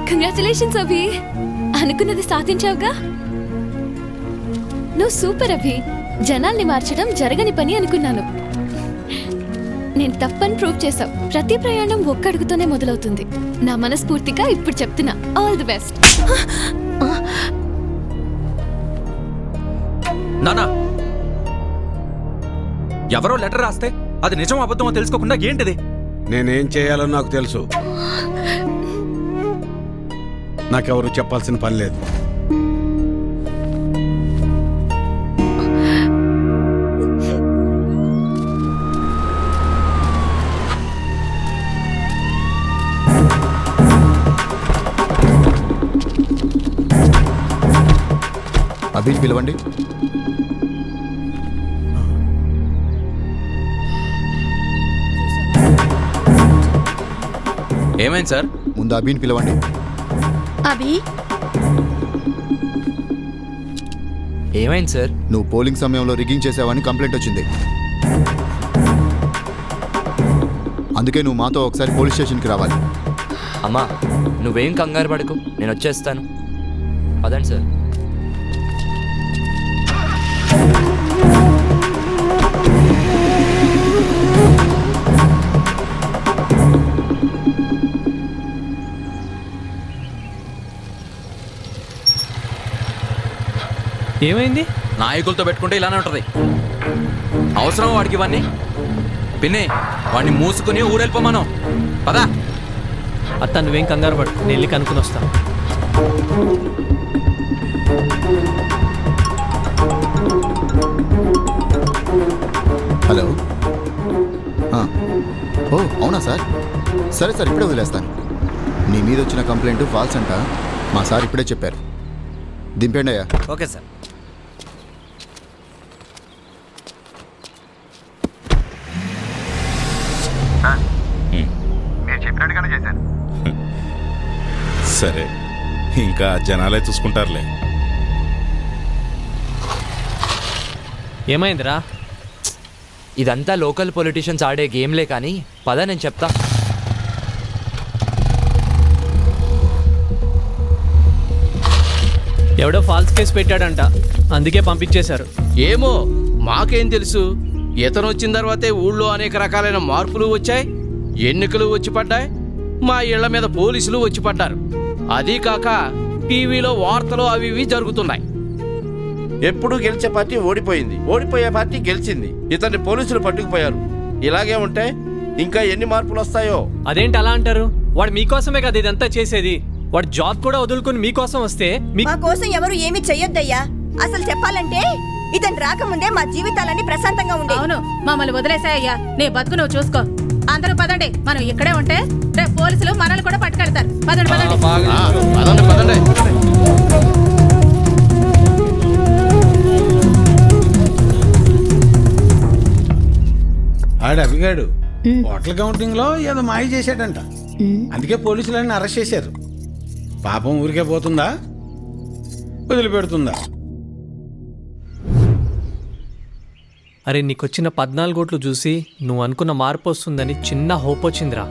Congratulations అభి, అనుకున్నది సాధించావుగా. నువ్వు super అభి. జనాల్ని మార్చడం జరగని పని అనుకున్నాను. నేను తప్పని ప్రూవ్ చేశావు. ప్రతి ప్రయాణం ఒక్క అడుగుతోనే మొదలవుతుంది. నా మనస్ఫూర్తిగా ఇప్పుడు చెప్తున్నా, ఆల్ ది బెస్ట్. నానా, ఎవరో లెటర్ రాస్తే అది నిజం అబద్ధమో తెలుసుకోకుండా ఏంటిది? నేనేం చేయాలో నాకు తెలుసు. నాకెవరు చెప్పాల్సిన పని లేదు. అభిని పిలవండి. ఏమైంది సార్? ముందు అభిని పిలవండి. అభి, ఏమైంది సార్? నువ్వు పోలింగ్ సమయంలో రిగ్గింగ్ చేసావని కంప్లైంట్ వచ్చింది. అందుకే నువ్వు మాతో ఒకసారి పోలీస్ స్టేషన్కి రావాలి. అమ్మా, నువ్వేం కంగారు పడకు, నేను వచ్చేస్తాను. పదండి సార్. ఏమైంది? నాయకులతో పెట్టుకుంటే ఇలానే ఉంటది. అవసరం వాడికి ఇవన్నీ? పిన్ని, వాడిని మూసుకుని ఊరెళ్ళిపోమను. పదా. అత్త నువ్వేం కంగారు పడు, నేను వెళ్ళి కనుక్కుని వస్తాను. హలో. ఓ అవునా సార్? సరే సార్, ఇప్పుడే వదిలేస్తాను. నీ మీద వచ్చిన కంప్లైంట్ ఫాల్స్ అంట. మా సార్ ఇప్పుడే చెప్పారు. దింపండి అయ్యా. Okay sir. మీరు చెప్పినట్టుగానే చేశాను. సరే, ఇంకా జనాలే చూసుకుంటారులే. ఏమైందిరా? ఇదంతా లోకల్ పొలిటీషియన్స్ ఆడే గేమ్లే కానీ పద, నేను చెప్తా. ఎవడో ఫాల్స్ కేసు పెట్టాడంట, అందుకే పంపించేశారు. ఏమో మాకేం తెలుసు. ఇతను వచ్చిన తర్వాతే ఊళ్ళో అనేక రకాలైన మార్పులు వచ్చాయి, ఎన్నికలు వచ్చి పడ్డాయి, మా ఇళ్ల మీద పోలీసులు వచ్చి పడ్డారు. అదీ కాక టీవీలో వార్తలు అవి ఇవి జరుగుతున్నాయి. ఎప్పుడు గెలిచే పార్టీ ఓడిపోయింది, ఓడిపోయే పార్టీ గెలిచింది. ఇతన్ని పోలీసులు పట్టుకుపోయారు. ఇలాగే ఉంటే ఇంకా ఎన్ని మార్పులు వస్తాయో. అదేంటి అలా అంటారు? వాడు మీకోసమే కదా ఇదంతా చేసేది. వాడు జాబ్ కూడా వదులుకుని మీకోసం వస్తే మా కోసం ఎవరు ఏమీ చెయ్యొద్దయ్యా. అసలు చెప్పాలంటే ఇతను రాకముందే మా జీవితాలన్నీ ప్రశాంతంగా ఉండే. అవును, మమ్మల్ని వదిలేసాయ్యా. నీ బతుకు నువ్వు చూసుకో. అందరూ పదండి, మనం ఇక్కడే ఉంటే రేపు పోలీసులు మనల్ని కూడా పట్టుకెళ్తారు. పదండి పదండి. పదండి పదండి. ఆడు అవిగాడు హోటల్ కౌంటింగ్ లో ఏదో మాయ చేశాడంట. అందుకే పోలీసులన్నీ అరెస్ట్ చేశారు. పాపం ఊరికే పోతుందా, వదిలిపెడుతుందా? అరే, నీకొచ్చిన 14 ఓట్లు చూసి నువ్వు అనుకున్న మార్పు వస్తుందని చిన్న హోప్ వచ్చిందిరా.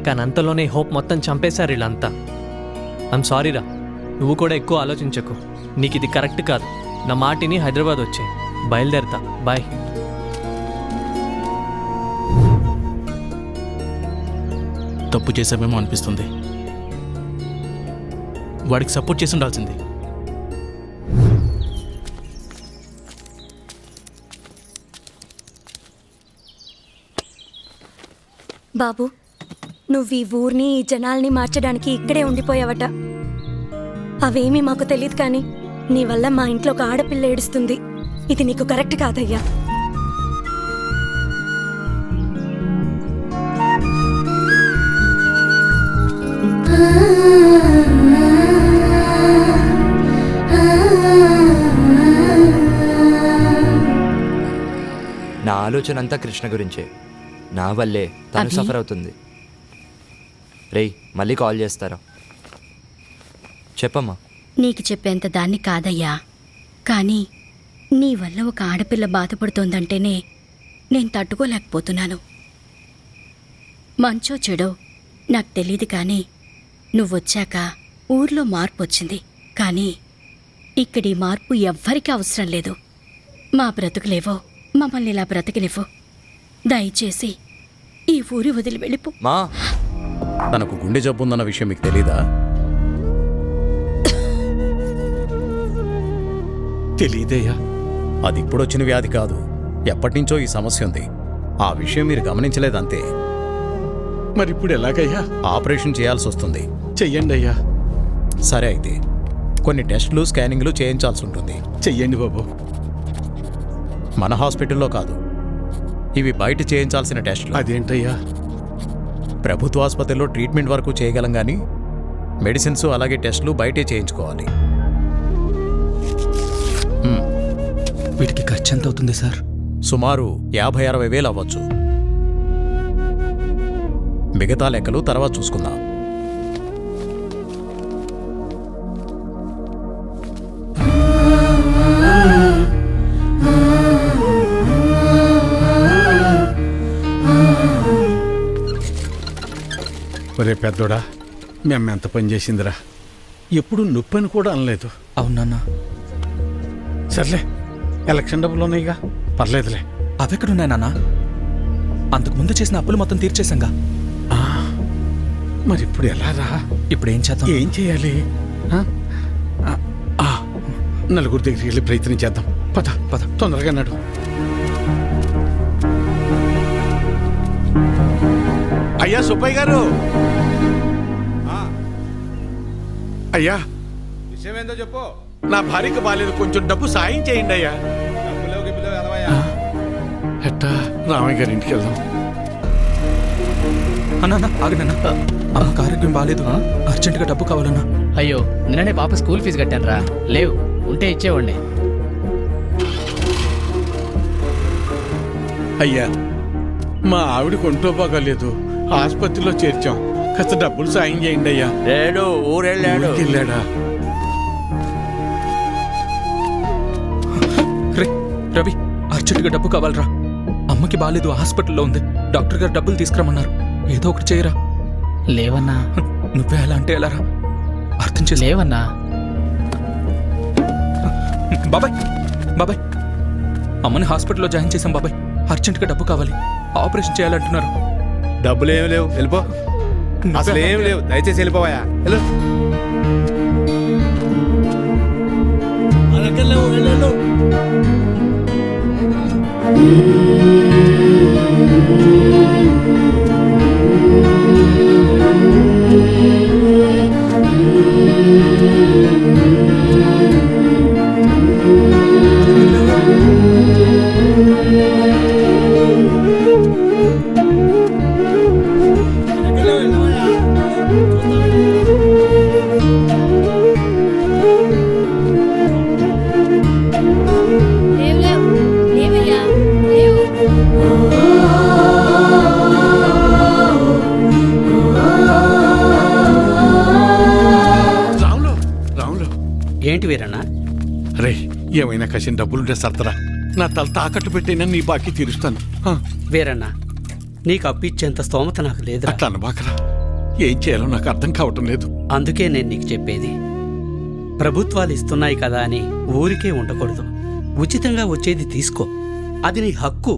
కానీ అంతలోనే హోప్ మొత్తం చంపేశారు వీళ్ళంతా. ఐమ్ సారీరా, నువ్వు కూడా ఎక్కువ ఆలోచించకు. నీకు ఇది కరెక్ట్ కాదు. నా మాటిని హైదరాబాద్ వచ్చాయి. బయలుదేరతా. బాయ్. తప్పు చేసామేమో అనిపిస్తుంది. వాడికి సపోర్ట్ చేసి ఉండాల్సింది. బాబు, నువ్వు ఈ ఊరిని ఈ జనాల్ని మార్చడానికి ఇక్కడే ఉండిపోయావట. అవేమీ మాకు తెలియదు, కానీ నీ వల్ల మా ఇంట్లో ఒక ఆడపిల్ల ఏడుస్తుంది. ఇది నీకు కరెక్ట్ కాదయ్యా. నా ఆలోచన అంతా కృష్ణ గురించే. నా వల్లే తను సఫర్ అవుతుంది. రేయ్, మళ్ళీ కాల్ చేస్తారా? చెప్పమ్మా. నీకు చెప్పేంత దాన్ని కాదయ్యా, కానీ నీ వల్ల ఒక ఆడపిల్ల బాధపడుతోందంటేనే నేను తట్టుకోలేకపోతున్నాను. మంచో చెడో నాకు తెలియదు, కానీ నువ్వొచ్చాక ఊర్లో మార్పు వచ్చింది, కానీ ఇక్కడి మార్పు ఎవ్వరికీ అవసరం లేదు. మా బ్రతుకులేవో మమ్మల్ని ఇలా బ్రతికినివ్వు. దయచేసి ఈ ఊరి వదిలి వెళ్ళిపో. మా తనకు గుండె జబ్బు ఉందన్న విషయం మీకు తెలీదా? తెలీదయ్యా. అది ఇప్పుడొచ్చిన వ్యాధి కాదు, ఎప్పటినుంచో ఈ సమస్య ఉంది. ఆ విషయం మీరు గమనించలేదంతే. మరి ఇప్పుడు ఎలాగయ్యా? ఆపరేషన్ చేయాల్సి వస్తుంది. చెయ్యండి అయ్యా. సరే అయితే కొన్ని టెస్టులు స్కానింగ్లు చేయించాల్సి ఉంటుంది. చెయ్యండి బాబు. మన హాస్పిటల్లో కాదు, ఇవి బయట చేయించాల్సిన టెస్టులు. అదేంటయ్యా? ప్రభుత్వ ఆసుపత్రిలో ట్రీట్మెంట్ వరకు చేయగలం కానీ మెడిసిన్స్ అలాగే టెస్టులు బయటే చేయించుకోవాలి. వీటికి ఖర్చు ఎంత అవుతుంది సార్? సుమారు 50-60 వేలు అవ్వచ్చు. మిగతా లెక్కలు తర్వాత చూసుకుందాం. ఒరే పెద్దోడా, మీ అమ్మ ఎంత పని చేసిందిరా. ఎప్పుడు నొప్పని కూడా అనలేదు. అవునన్నా. సర్లే, ఎలక్షన్ డబ్బులు ఉన్నాయిగా, పర్లేదులే. అవెక్కడున్నాయి నాన్న? అంతకుముందు చేసిన అప్పులు మొత్తం తీర్చేశాంగా. మరి ఇప్పుడు ఎలా రా? ఇప్పుడు ఏం చేద్దాం? ఏం చేయాలి? నలుగురి దగ్గరికి వెళ్ళి ప్రయత్నం చేద్దాం. పద పద, తొందరగా నడు. అయ్యా సుబ్బయ్య గారు, అయ్యా విషయం ఏందో చెప్పు. నా భార్యకి బాలేదు, కొంచెం డబ్బు సాయం చేయండి అయ్యా. ఎట్టా రామయ్య గారి ఇంటికి వెళ్దాం. అన్నా ఆగనన్నా, అమ్మకు ఆరోగ్యం బాగాలేదు, అర్జెంటుగా డబ్బు కావాలన్నా. అయ్యో, నిన్ననే పాప స్కూల్ ఫీజు కట్టాను రా. లేవు, ఉంటే ఇచ్చేవాడిని. అయ్యా, మా ఆవిడకి ఒంట్లో బాగాలేదు, ఆసుపత్రిలో చేర్చాం, కాస్త డబ్బులు సాయం చేయండి అయ్యా. లేడు, ఊరెళ్ళాడు. వెళ్ళాడా? రవి, అర్జెంటుగా డబ్బు కావాలరా. అమ్మకి బాగాలేదు, హాస్పిటల్లో ఉంది. డాక్టర్ గారు డబ్బులు తీసుకురమ్మన్నారు. ఏదో ఒకటి చేయరా. లేవన్నా. నువ్వే అలా అంటే ఎలా రా? అర్థం చేసి. లేవన్నా. బాబాయ్ బాబాయ్, అమ్మని హాస్పిటల్లో జాయిన్ చేశాం బాబాయ్. అర్జెంటుగా డబ్బు కావాలి, ఆపరేషన్ చేయాలంటున్నారు. డబ్బులు ఏమి లేవు, వెళ్ళిపో. అసలు ఏమి లేవు, దయచేసి వెళ్ళిపోవా. వెళ్ళు. ఏంటి వీరన్నా? రే, ఏమైనా కసిన డబ్బులుంటే సర్దరా. నా తల తాకట్టు పెట్టైనా నీ బాకీ తీరుస్తాను. వీరన్నా, నీకు అప్పు ఇచ్చేంత స్తోమత నాకు లేదు. అట్లా అనబాకరా, ఏం చేయాలో నాకు అర్థం కావటం లేదు. అందుకే నేను నీకు చెప్పేది, ప్రభుత్వాలు ఇస్తున్నాయి కదా అని ఊరికే ఉండకూడదు. ఉచితంగా వచ్చేది తీసుకో, అది నీ హక్కు.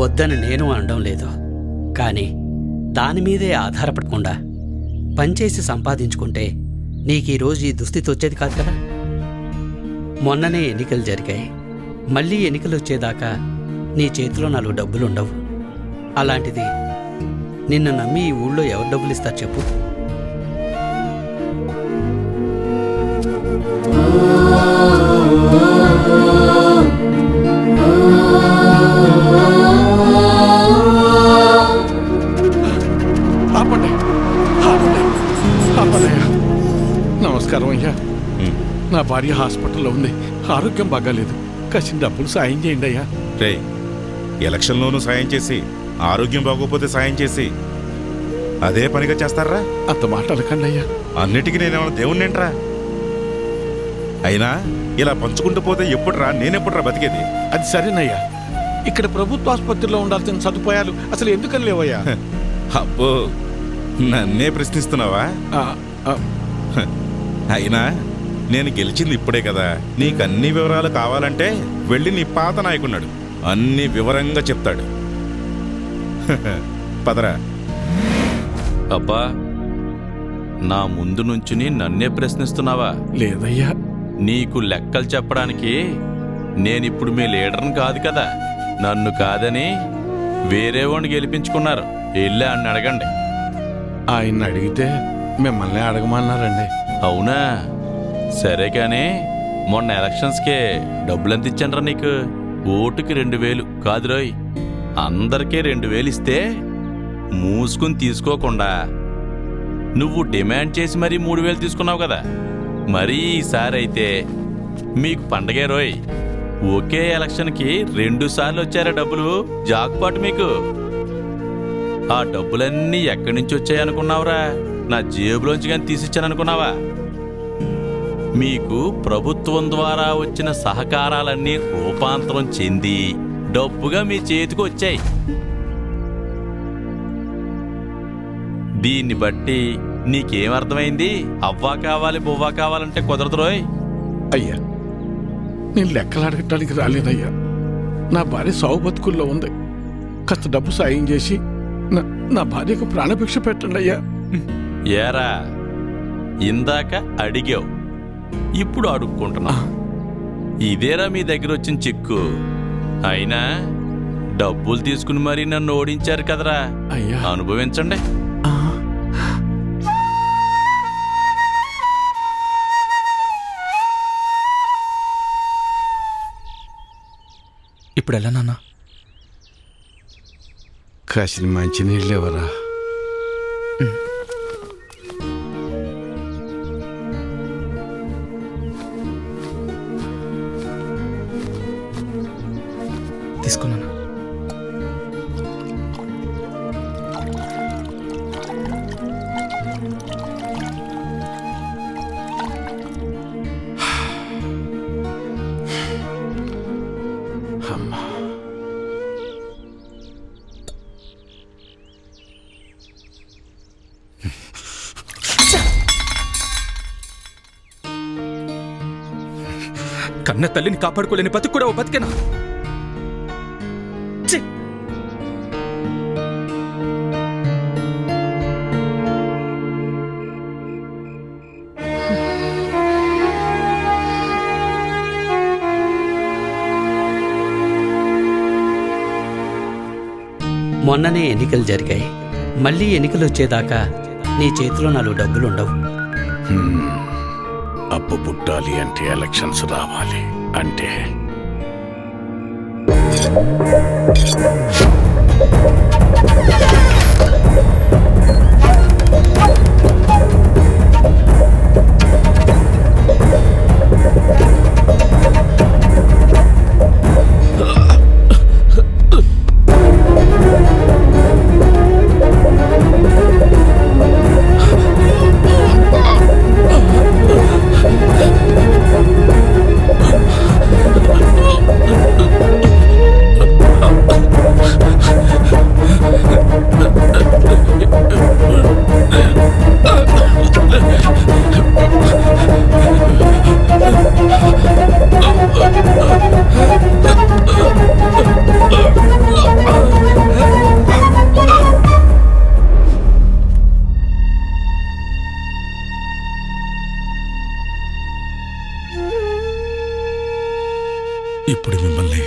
వద్దని నేను అనడం లేదు, కానీ దానిమీదే ఆధారపడకుండా పనిచేసి సంపాదించుకుంటే నీకీరోజు ఈ దుస్థితి వచ్చేది కాదు కదా. మొన్ననే ఎన్నికలు జరిగాయి, మళ్ళీ ఎన్నికలు వచ్చేదాకా నీ చేతిలో 4 డబ్బులుండవు. అలాంటిది నిన్ను నమ్మి ఈ ఊళ్ళో ఎవరు డబ్బులు ఇస్తారు చెప్పు? నమస్కారం అయ్యా. నా భార్య హాస్పిటల్లో ఉంది, ఆరోగ్యం బాగాలేదు, కాసిన డబ్బులు సాయం చేయండి అయ్యా. రే, ఎలక్షన్లోనూ సాయం చేసి ఆరోగ్యం బాగోపోతే సాయం చేసి అదే పనిగా చేస్తారా? అంత మాట అనకండి అయ్యా. అన్నిటికీ నేనేమన్నా దేవుణ్ణేంట్రా? అయినా ఇలా పంచుకుంటూ పోతే ఎప్పుడురా, నేనెప్పుడురా బతికేది? అది సరేనయ్యా, ఇక్కడ ప్రభుత్వ ఆసుపత్రిలో ఉండాల్సిన సదుపాయాలు అసలు ఎందుకని లేవయ్యా? అబ్బో, నన్నే ప్రశ్నిస్తున్నావా? అయినా నేను గెలిచింది ఇప్పుడే కదా, నీకు అన్ని వివరాలు కావాలంటే వెళ్ళి నీ పాత నాయకున్నాడు, అన్ని వివరంగా చెప్తాడు. పదరా. అబ్బా, నా ముందు నుంచుని నన్నే ప్రశ్నిస్తున్నావా? లేదయ్యా. నీకు లెక్కలు చెప్పడానికి నేనిప్పుడు మీ లీడర్ని కాదు కదా. నన్ను కాదని వేరే వాడిని గెలిపించుకున్నారు. వెళ్ళి అని అడగండి. ఆయన్ని అడిగితే మిమ్మల్ని అడగమన్నారండి. అవునా? సరే కానీ మొన్న ఎలక్షన్స్కే డబ్బులెంత ఇచ్చానరా నీకు? ఓటుకి 2000 కాదు రోయ్, అందరికీ 2000 ఇస్తే మూసుకుని తీసుకోకుండా నువ్వు డిమాండ్ చేసి మరీ 3000 తీసుకున్నావు కదా. మరీ ఈసారి అయితే మీకు పండగే రోయ్. ఒకే ఎలక్షన్కి 2 సార్లు వచ్చారా డబ్బులు? జాక్పాట్ మీకు. ఆ డబ్బులన్నీ ఎక్కడి నుంచి వచ్చాయనుకున్నావురా? నా జేబులోంచి కానీ తీసిచ్చాననుకున్నావా? మీకు ప్రభుత్వం ద్వారా వచ్చిన సహకారాలన్నీ రూపాంతరం చెంది డబ్బుగా మీ చేతికి వచ్చాయి. దీన్ని బట్టి నీకేమర్థమైంది? అవ్వా కావాలి బువ్వా కావాలంటే కుదరదు రోయ్. అయ్యా, నేను లెక్కలు అడగటానికి రాలేదయ్యా. నా భార్య సావు బతుకుల్లో ఉంది. కాస్త డబ్బు సాయం చేసి నా భార్యకు ప్రాణభిక్ష పెట్టండి అయ్యా. ఏరా, ఇందాక అడిగావు, ఇప్పుడు అడుక్కుంటున్నా. ఇదేరా మీ దగ్గర వచ్చిన చిక్కు. అయినా డబ్బులు తీసుకుని మరీ నన్ను ఓడించారు కదరా. అయ్యా, అనుభవించండి. ఇప్పుడు ఎలా నాన్న? కాసిన మంచి నీళ్ళు ఎవరా? తీసుకున్నాను. అమ్మా, కన్న తల్లిని కాపాడుకోలేని బతుకు కూడా ఓ బతికేనా? మొన్ననే ఎన్నికలు జరిగాయి. మళ్ళీ ఎన్నికలు వచ్చేదాకా నీ చేతిలో 4 డబ్బులు ఉండవు. అప్పు పుట్టాలి అంటే ఎలక్షన్స్ రావాలి అంటే ఇప్పుడు మిమ్మల్ని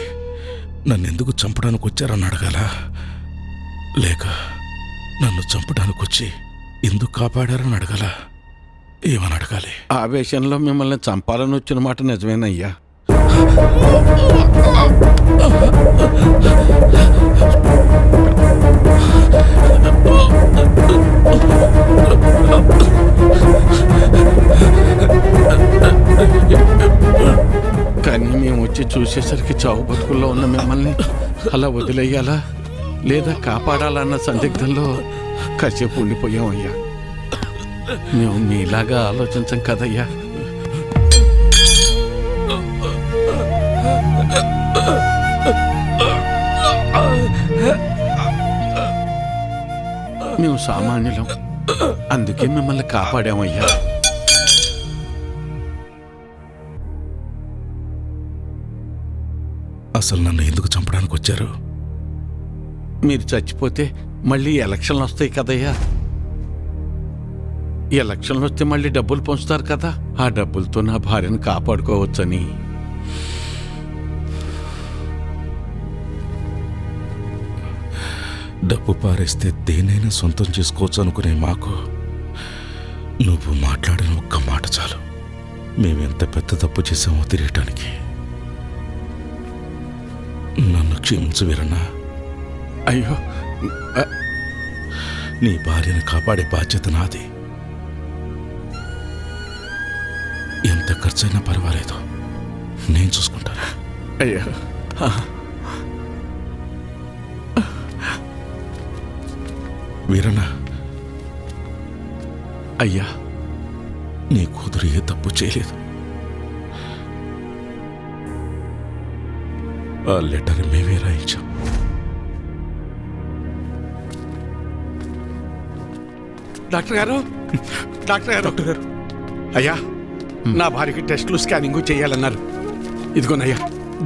నన్నెందుకు చంపడానికి వచ్చారని అడగాల, లేక నన్ను చంపడానికి వచ్చి ఎందుకు కాపాడారని అడగాల? ఏమని అడగాలి? ఆవేశంలో మిమ్మల్ని చంపాలని వచ్చిన మాట నిజమేనయ్యా. కానీ మేము వచ్చి చూసేసరికి చావు బతుకుల్లో ఉన్న మిమ్మల్ని అలా వదిలేయాలా లేదా కాపాడాలన్న సందిగ్ధంలో కాసేపు ఉండిపోయామయ్యా. మేము మీలాగా ఆలోచించం కదయ్యా. మేము సామాన్యులం, అందుకే మిమ్మల్ని కాపాడామయ్యా. అసలు నన్ను ఎందుకు చంపడానికి వచ్చారు? మీరు చచ్చిపోతే మళ్ళీ ఎలక్షన్లు వస్తాయి కదయ్యా. ఎలక్షన్లు వస్తే మళ్ళీ డబ్బులు పంచుతారు కదా, ఆ డబ్బులతో నా భార్యను కాపాడుకోవచ్చని. డబ్బు పారేస్తే దేనైనా సొంతం చేసుకోవచ్చు అనుకునే మాకు నువ్వు మాట్లాడిన ఒక్క మాట చాలు మేమెంత పెద్ద తప్పు చేసామో తెలియటానికి. నన్ను క్షమించు వీరన్నా. అయ్యో, నీ భార్యను కాపాడే బాధ్యత నాది. ఎంత ఖర్చైనా పర్వాలేదు, నేను చూసుకుంటాను. అయ్యో, వీరన్నా. అయ్యా, నీ కూతురు ఏ తప్పు చేయలేదు. ఆ లెటర్ మేమే రాయించాం. డాక్టర్ గారు, డాక్టర్ గారు, అయ్యా, నా భార్యకి టెస్టులు స్కానింగ్ చేయాలన్నారు. ఇదిగోనయ్యా,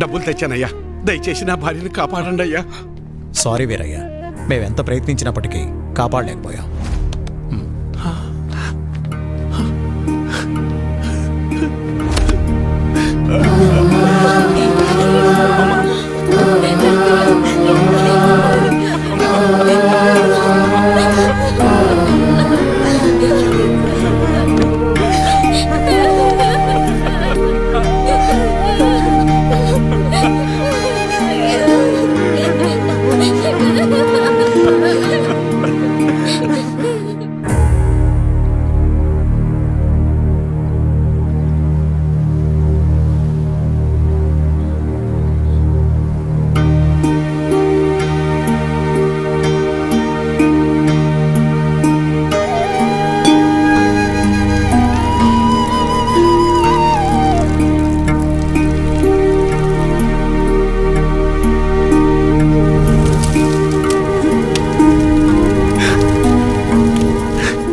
డబ్బులు తెచ్చానయ్యా. దయచేసి నా భార్యను కాపాడండి అయ్యా. సారీ వీరయ్య, మేమెంత ప్రయత్నించినప్పటికీ కాపాడలేకపోయాం.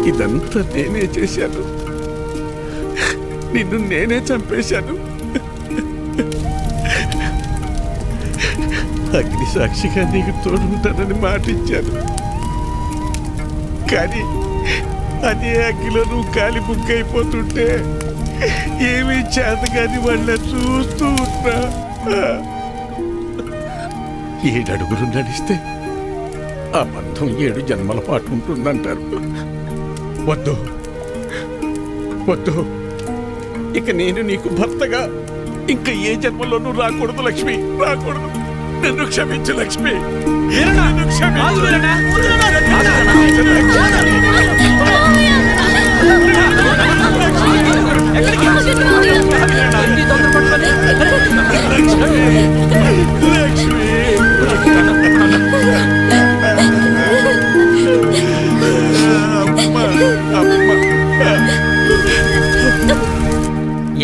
ఇదంతా నేనే చేశాను. నిన్ను నేనే చంపేశాను. అగ్ని సాక్షిగా నీకు తోడుంటానని మాటిచ్చాను. కానీ అదే అగ్గిలో నువ్వు కాలి బుక్కైపోతుంటే ఏమీ చేతగాని వాళ్ళ చూస్తూ ఉన్నా. 7 అడుగులు నడిస్తే ఆ బంధం 7 జన్మల పాటు ఉంటుందంటారు. వద్దు వద్దు, ఇక నేను నీకు భర్తగా ఇంకా ఏ జన్మలోనూ రాకూడదు లక్ష్మి, రాకూడదు. నన్ను క్షమించు లక్ష్మి, నన్ను క్షమించు.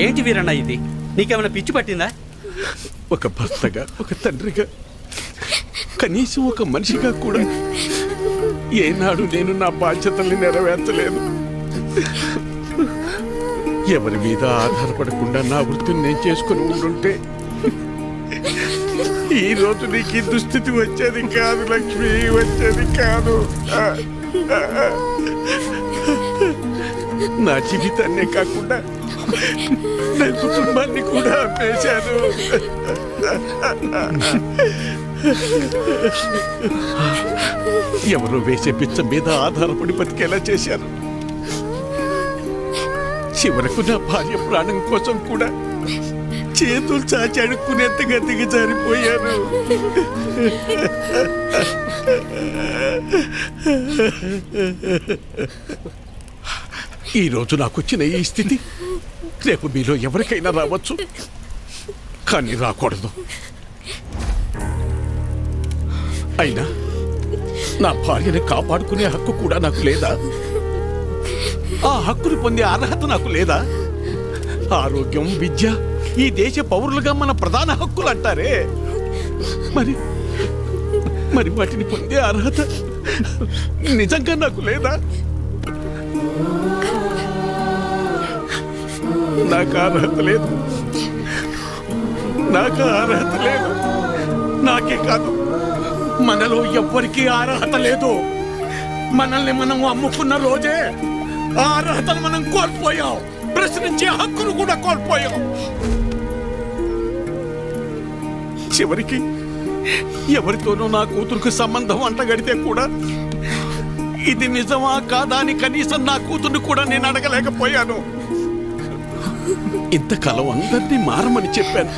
ఏంటి వీరన్న ఇది? నీకేమైనా పిచ్చి పట్టిందా? ఒక భర్తగా, ఒక తండ్రిగా, కనీసం ఒక మనిషిగా కూడా ఏనాడు నేను నా బాధ్యతల్ని నెరవేర్చలేదు. ఎవరి మీద ఆధారపడకుండా నా వృత్తిని నేను చేసుకుని ఉండుంటే ఈ రోజు నీకు ఈ దుస్థితి వచ్చేది కాదు లక్ష్మి, వచ్చేది కాదు. నా జీవితాన్నే కాకుండా నా కుటుంబాన్ని కూడా అమ్మేశాను. ఎవరో వేసే పిచ్చ మీద ఆధారపడి బతికేలా చేశారు. చివరకు నా భార్య ప్రాణం కోసం కూడా చేతులు చాచి అడుక్కునేంతగా దిగజారిపోయాను. ఈరోజు నాకొచ్చిన ఈ స్థితి రేపు మీలో ఎవరికైనా రావచ్చు, కానీ రాకూడదు. అయినా నా భార్యని కాపాడుకునే హక్కు కూడా నాకు లేదా? ఆ హక్కును పొందే అర్హత నాకు లేదా? ఆరోగ్యం, విద్య ఈ దేశ పౌరులుగా మన ప్రధాన హక్కులు అంటారే, మరి మరి వాటిని పొందే అర్హత నిజంగా నాకు లేదా? నాకు అర్హత లేదు, నాకు అర్హత లేదు. నాకే కాదు, మనలో ఎవ్వరికీ అర్హత లేదు. మనల్ని మనం అమ్ముకున్న రోజే ఆ అర్హతను మనం కోల్పోయాం. ప్రశ్నించే హక్కును కూడా కోల్పోయాం. చివరికి ఎవరితోనూ నా కూతురుకు సంబంధం అంటగడితే కూడా ఇది నిజమా కాదా అని కనీసం నా కూతుర్ని కూడా నేను అడగలేకపోయాను. ఇంతకాలం అందరినీ మారమని చెప్పాను,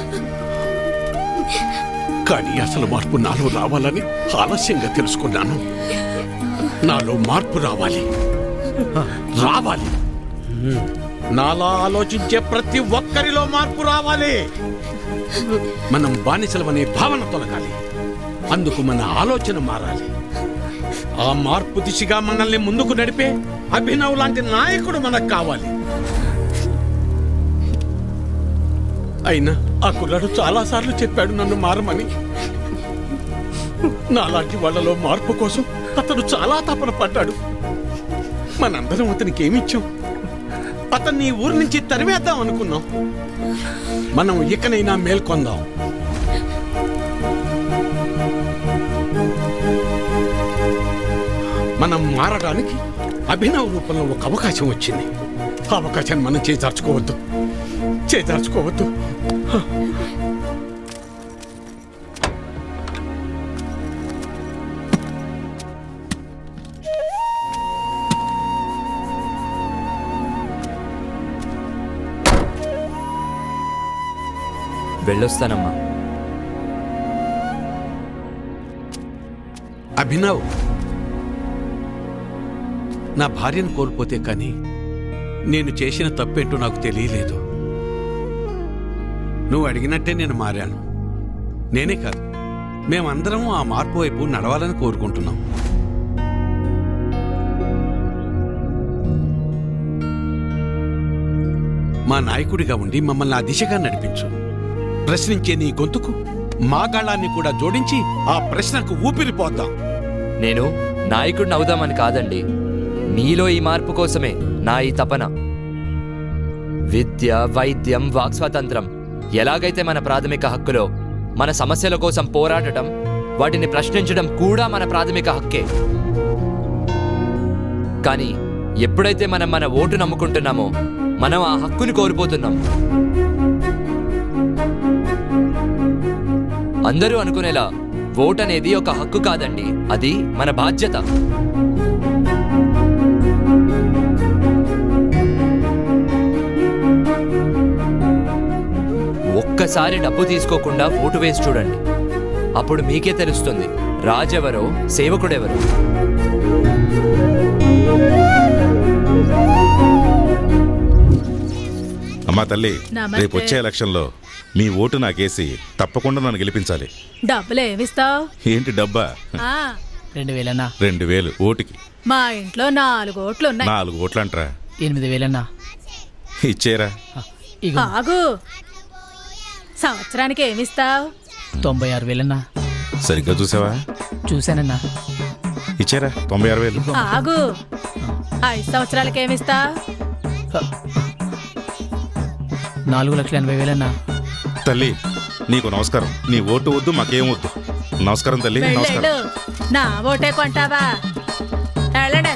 కానీ అసలు మార్పు నాలో రావాలని ఆలస్యంగా తెలుసుకున్నాను. నాలో మార్పు రావాలి. నాలా ఆలోచించే ప్రతి ఒక్కరిలో మార్పు రావాలి. మనం బానిసలమనే భావన తొలగాలి. అందుకు మన ఆలోచన మారాలి. ఆ మార్పు దిశగా మనల్ని ముందుకు నడిపే అభినవ్ లాంటి నాయకుడు మనకు కావాలి. అయినా ఆ కుర్రాడు చాలాసార్లు చెప్పాడు నన్ను మారమని. నాలాంటి వాళ్ళలో మార్పు కోసం అతను చాలా తపన పడ్డాడు. మనందరం అతనికి ఏమిచ్చాం? అతన్ని ఈ ఊరి నుంచి తరివేద్దాం అనుకున్నాం. మనం ఇకనైనా మేల్కొందాం. మనం మారడానికి అభినవ్ రూపంలో ఒక అవకాశం వచ్చింది. ఆ అవకాశాన్ని మనం చేజార్చుకోవద్దు. వెళ్ళొస్తానమ్మా. అభినవ్, నా భార్యను కోల్పోతే కానీ నేను చేసిన తప్పేంటో నాకు తెలియలేదు. నువ్వు అడిగినట్టే నేను మారాను. నేనే కాదు, మేమందరం ఆ మార్పు వైపు నడవాలని కోరుకుంటున్నాం. మా నాయకుడిగా ఉండి మమ్మల్ని ఆ దిశగా నడిపించు. ప్రశ్నించే నీ గొంతుకు మా గాళాన్ని కూడా జోడించి ఆ ప్రశ్నకు ఊపిరిపోద్దాం. నేను నాయకుడిని అవుదామని కాదండి, మీలో ఈ మార్పు కోసమే నా ఈ తపన. విద్య, వైద్యం, వాక్ స్వాతంత్రం ఎలాగైతే మన ప్రాథమిక హక్కులో, మన సమస్యల కోసం పోరాడటం, వాటిని ప్రశ్నించడం కూడా మన ప్రాథమిక హక్కే. కానీ ఎప్పుడైతే మనం మన ఓటు నమ్ముకుంటున్నామో మనం ఆ హక్కుని కోల్పోతున్నాం. అందరూ అనుకునేలా ఓట్ అనేది ఒక హక్కు కాదండి, అది మన బాధ్యత. ఒక్కసారి డబ్బు తీసుకోకుండా ఓటు వేసి చూడండి, అప్పుడు మీకే తెలుస్తుంది రాజెవరో సేవకుడెవరో. అమ్మా తల్లి, రేపు వచ్చే ఎలక్షన్లో మీ ఓటు నాకేసి తప్పకుండా నన్ను గెలిపించాలి. డబ్బులు ఏమిస్తావు? ఏంటి డబ్బా? 2000 2000 ఓటుకి. మా ఇంట్లో 4 ఓట్లు ఉన్నాయి. 4 ఓట్లు అంటారా? 8000 ఇచ్చేరా. ఆగు, సంవత్సరానికి ఏమిస్తావు? 96,000 సరిగ్గా చూసావా? చూశానన్నా. ఇచ్చేరా 96,000. ఆగు, 5 సంవత్సరాలకి ఏమిస్తావు? 4,80,000 తల్లి నీకు నమస్కారం. నీ ఓటు వద్దు, మాకేం వద్దు. నమస్కారం తల్లి, నమస్కారం. నా ఓటే కొంటావా? వెళ్ళండి.